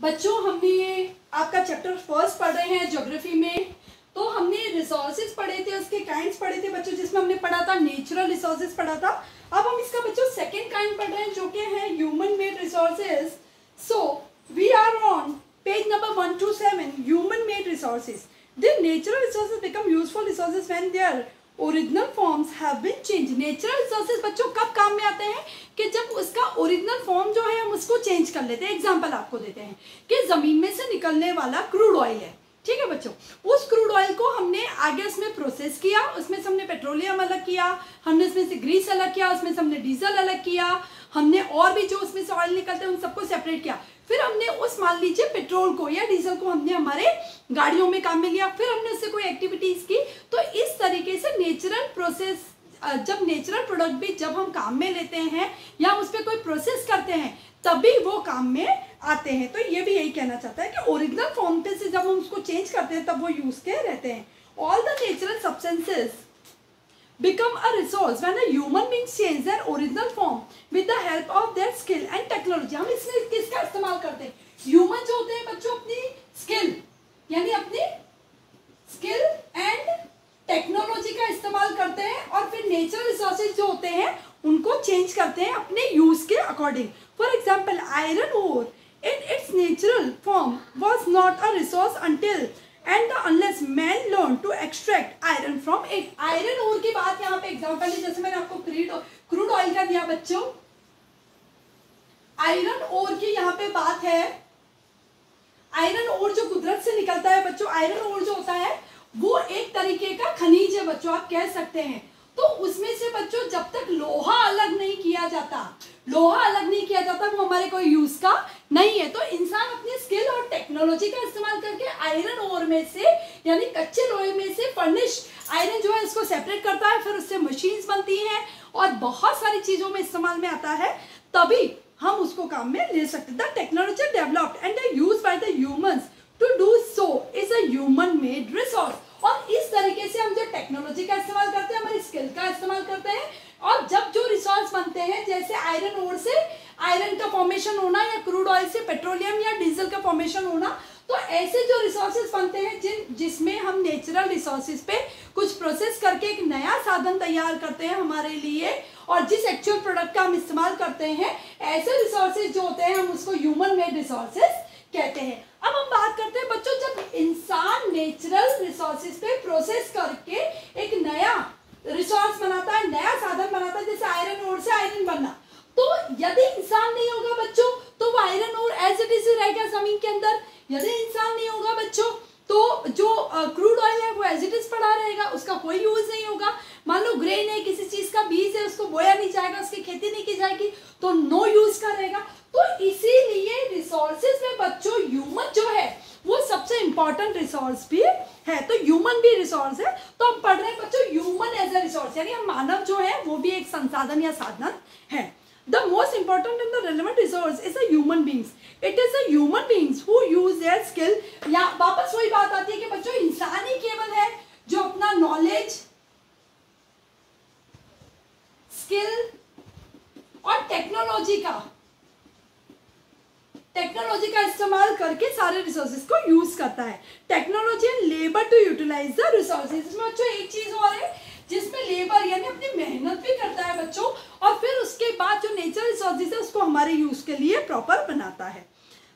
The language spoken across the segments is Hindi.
बच्चों हमने ये आपका चैप्टर फर्स्ट पढ़ रहे हैं ज्योग्राफी में। तो हमने रिसोर्सेज पढ़े थे, उसके काइंड्स पढ़े थे बच्चों, जिसमें हमने पढ़ा था नेचुरल रिसोर्सेज पढ़ा था। अब हम इसका बच्चों सेकंड काइंड पढ़ रहे हैं जो कि है human made resources. So we are on page number 1 to 7, human made resources. The natural resources become useful resources when their original forms have been change. Natural resources बच्चों कब काम में आते हैं कि जब उसका ओरिजिनल फॉर्म जो है हम उसको चेंज कर लेते हैं। एग्जांपल आपको देते हैं कि जमीन में से निकलने वाला क्रूड ऑयल है, ठीक है बच्चों। उस क्रूड ऑयल को हमने आगे उसमें प्रोसेस किया, उसमें से हमने पेट्रोलियम अलग किया, हमने उसमें से ग्रीस अलग किया, उसमें से हमने डीजल अलग किया, हमने और भी जो उसमें से ऑयल निकलते हैं उन सबको सेपरेट किया। फिर हमने उस मान लीजिए पेट्रोल को या डीजल को हमने हमारे गाड़ियों में काम में लिया, फिर हमने उससे कोई एक्टिविटीज की। तो इस तरीके से नेचुरल प्रोसेस, जब नेचुरल प्रोडक्ट भी जब हम काम में लेते हैं या उस पर कोई प्रोसेस करते हैं तभी वो काम में आते हैं। तो ये भी यही कहना चाहता है कि ओरिजिनल फॉर्म पे से जब हम उसको चेंज करते हैं तब वो यूज के रहते हैं। All the natural substances become a resource when a human being change their original form with the help of their skill and technology। हम इसमें किसका इस्तेमाल करते हैं? ह्यूमन जो होते हैं बच्चों अपनी स्किल यानी अपनी स्किल एंड टेक्नोलॉजी का इस्तेमाल करते हैं और फिर नेचुरल रिसोर्सेज जो होते हैं उनको चेंज करते हैं अपने यूज के according. For example iron ore in its natural form was not a resource until and unless man learned to extract iron from it। Iron ore की बात यहाँ पे एग्जाम्पल है, जैसे मैंने आपको क्रूड ऑयल का दिया बच्चों। आयरन ओर की यहाँ पे बात है। आयरन ओर जो कुदरत से निकलता है बच्चों, आयरन ओर जो होता है वो एक तरीके का खनिज है बच्चों, आप कह सकते हैं। तो उसमें से बच्चों जब तक लोहा अलग नहीं किया जाता, लोहा अलग नहीं किया जाता वो हमारे कोई यूज का नहीं है। तो इंसान अपनी स्किल और टेक्नोलॉजी का इस्तेमाल करके आयरन ओर में से यानी कच्चे लोहे में से फर्निश आयरन जो है इसको सेपरेट करता है, फिर उससे मशीन्स बनती हैं और बहुत सारी चीजों में इस्तेमाल में आता है, तभी हम उसको काम में ले सकते हैं। The technology developed and use by the humans to do so is a human made resource. और इस तरीके से हम जो टेक्नोलॉजी का इस्तेमाल करते हैं, हमारी स्किल का इस्तेमाल करते हैं, और जब जो रिसोर्स बनते हैं जैसे आयरन ओर से आयरन का फॉर्मेशन होना या क्रूड ऑयल से पेट्रोलियम या डीजल का फॉर्मेशन होना, तो ऐसे जो रिसोर्सेज बनते हैं जिसमें हम नेचुरल रिसोर्सेज पे कुछ प्रोसेस करके एक नया साधन तैयार करते हैं हमारे लिए, और जिस एक्चुअल प्रोडक्ट का हम इस्तेमाल करते हैं, ऐसे रिसोर्सेज जो होते हैं हम उसको ह्यूमन मेड रिसोर्सेज कहते हैं। अब हम बात करते हैं बच्चों, जब इंसान नेचुरल रिसोर्सेज पे प्रोसेस करके एक नया रिसोर्स बनाता है, नया साधन बनाता है, जैसे आयरन ओर से आयरन बनना, तो यदि इंसान नहीं होगा बच्चों तो वो iron ore as it is रहेगा जमीन के अंदर। यदि इंसान नहीं होगा बच्चों तो जो क्रूड ऑयल है वो एज इट इज पड़ा रहेगा, उसका कोई यूज नहीं होगा। मान लो ग्रेन है, किसी चीज का बीज है, उसको बोया नहीं जाएगा, उसकी खेती नहीं की जाएगी, तो नो यूज का रहेगा। तो इसीलिए रिसोर्सेज में बच्चों ह्यूमन जो है वो सबसे इंपॉर्टेंट रिसोर्स भी है। तो ह्यूमन भी रिसोर्स है। तो हम पढ़ रहे हैं बच्चों ह्यूमन एज ए रिसोर्स, यानी हम मानव जो है वो भी एक संसाधन या साधन है। The most important and the relevant resource is a human beings. It is a human beings who use their skill। या वापस वही बात आती है कि बच्चों इंसान ही केवल है जो अपना नॉलेज, स्किल और टेक्नोलॉजी का इस्तेमाल करके सारे रिसोर्सेज को यूज करता है। Technology and labour to utilise the resources. इसमें बच्चों एक चीज और है जिसमें लेबर यानी अपनी मेहनत भी करता है बच्चों, और फिर उसके बाद जो नेचुरल रिसोर्सेज है उसको हमारे यूज के लिए प्रॉपर बनाता है।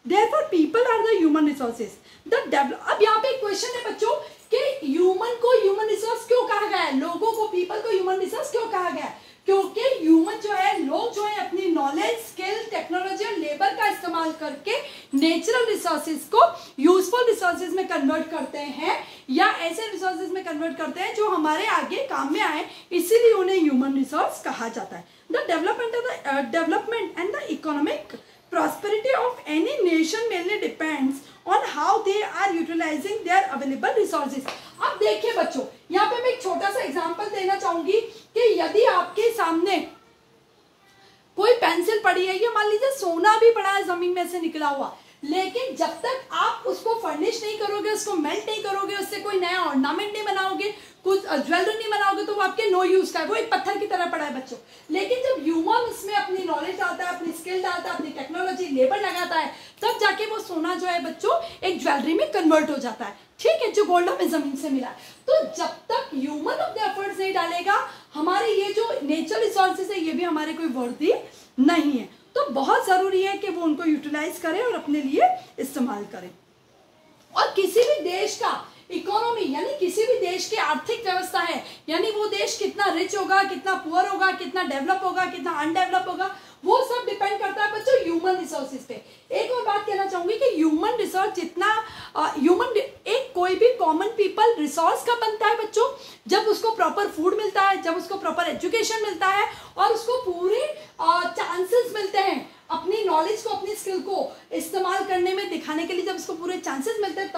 Therefore people are the human resources। अब यहाँ पे एक क्वेश्चन है बच्चों कि ह्यूमन को ह्यूमन रिसोर्स क्यों कहा गया है, लोगों को पीपल को ह्यूमन रिसोर्स क्यों कहा गया है? क्योंकि ह्यूमन जो है, लोग जो है अपनी नॉलेज, स्किल, टेक्नोलॉजी और लेबर का इस्तेमाल करके नेचुरल रिसोर्सेज को यूजफुल रिसोर्सेज में कन्वर्ट करते हैं या ऐसे रिसोर्सेज में कन्वर्ट करते हैं जो हमारे आगे काम में आए, इसीलिए उन्हें ह्यूमन रिसोर्स कहा जाता है। The development and the economic prosperity of any nation mainly depends on how they are utilizing their available resources। अब देखिए बच्चों, यहाँ पे मैं एक छोटा सा एग्जांपल देना चाहूंगी कि यदि आपके सामने कोई पेंसिल पड़ी है, या मान लीजिए सोना भी पड़ा है जमीन में से निकला हुआ, लेकिन जब तक आप उसको फर्निश नहीं करोगे, उसको मेल्ट नहीं करोगे, उससे कोई नया ऑर्नामेंट नहीं बनाओगे, कुछ ज्वेलरी नहीं बनाओगे, तो वो आपके नो यूज का है, वो एक पत्थर की तरह पड़ा है बच्चों। लेकिन जब ह्यूमन उसमें अपनी नॉलेज डालता है, अपनी स्किल डालता है, अपनी टेक्नोलॉजी, लेबर लगाता है, तब जाके वो सोना जो है बच्चों एक ज्वेलरी में कन्वर्ट हो जाता है, ठीक है, जो गोल्ड हमें जमीन से मिला है। तो जब तक ह्यूमन अपने एफर्ट्स नहीं डालेगा, हमारे ये जो नेचुरल रिसोर्सेज है ये भी हमारे कोई वर्दी नहीं है। तो बहुत जरूरी है कि वो उनको यूटिलाइज करें और अपने लिए इस्तेमाल करें। और किसी भी देश का इकोनॉमी यानी किसी भी देश की आर्थिक व्यवस्था है, यानी वो देश कितना रिच होगा, कितना पुअर होगा, कितना डेवलप होगा, कितना अनडेवलप होगा, वो सब डिपेंड करता है बच्चों ह्यूमन रिसोर्सेज पे। एक और बात कहना चाहूंगी कि ह्यूमन रिसोर्स जितना एक कोई भी कॉमन पीपल रिसोर्स का बनता है बच्चों जब उसको प्रॉपर फूड मिलता है, जब उसको प्रॉपर एजुकेशन मिलता है और उसको पूरे चांसेस मिलते हैं अपनी नॉलेज को, अपनी स्किल को इस्तेमाल करने में दिखाने के लिए, जब उसको पूरे चांसेस मिलते हैं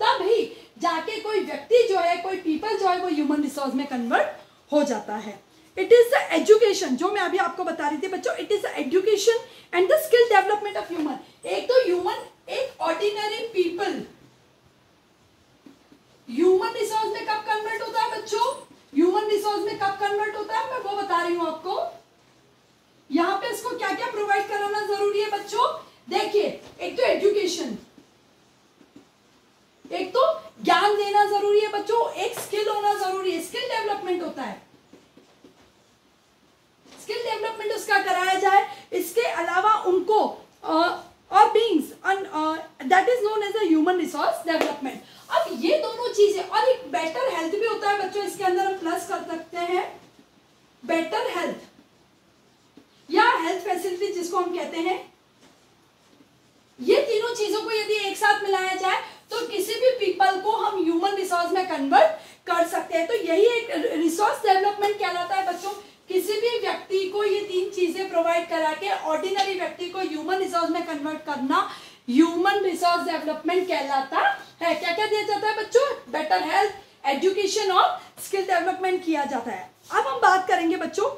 तब ही जाके कोई व्यक्ति जो है, कोई पीपल जो है वो ह्यूमन रिसोर्स में कन्वर्ट हो जाता है। इट इज द एजुकेशन, जो मैं अभी आपको बता रही थी बच्चों, it is the education and the skill development of human. एक तो ह्यूमन, एक ऑर्डिनरी पीपल ह्यूमन रिसोर्स में कब कन्वर्ट होता है बच्चों, ह्यूमन रिसोर्स में कब कन्वर्ट होता है, मैं वो बता रही हूं आपको। यहां पे इसको क्या क्या प्रोवाइड कराना जरूरी है बच्चों, देखिए, एक तो एजुकेशन, एक तो ज्ञान देना जरूरी है बच्चों, एक स्किल होना जरूरी है, स्किल डेवलपमेंट होता है, स्किल डेवलपमेंट उसका कराया जाए। इसके अलावा उनको और beings that is known as a human resource development. अब ये दोनों चीजें, और एक बेटर हेल्थ भी होता है बच्चों, इसके अंदर हम प्लस कर सकते हैं बेटर हेल्थ या हेल्थ फैसिलिटी जिसको हम कहते हैं। ये तीनों चीजों को यदि एक साथ मिलाया जाए तो किसी भी पीपल को हम ह्यूमन रिसोर्स में कन्वर्ट कर सकते हैं। तो यही एक रिसोर्स डेवलपमेंट कहलाता है बच्चों। किसी भी व्यक्ति को ये तीन चीजें प्रोवाइड करा के ऑर्डिनरी व्यक्ति को ह्यूमन रिसोर्स में कन्वर्ट करना ह्यूमन रिसोर्स डेवलपमेंट कहलाता है। क्या क्या दिया जाता है बच्चों, बेटर हेल्थ, एजुकेशन और स्किल डेवलपमेंट किया जाता है। अब हम बात करेंगे बच्चों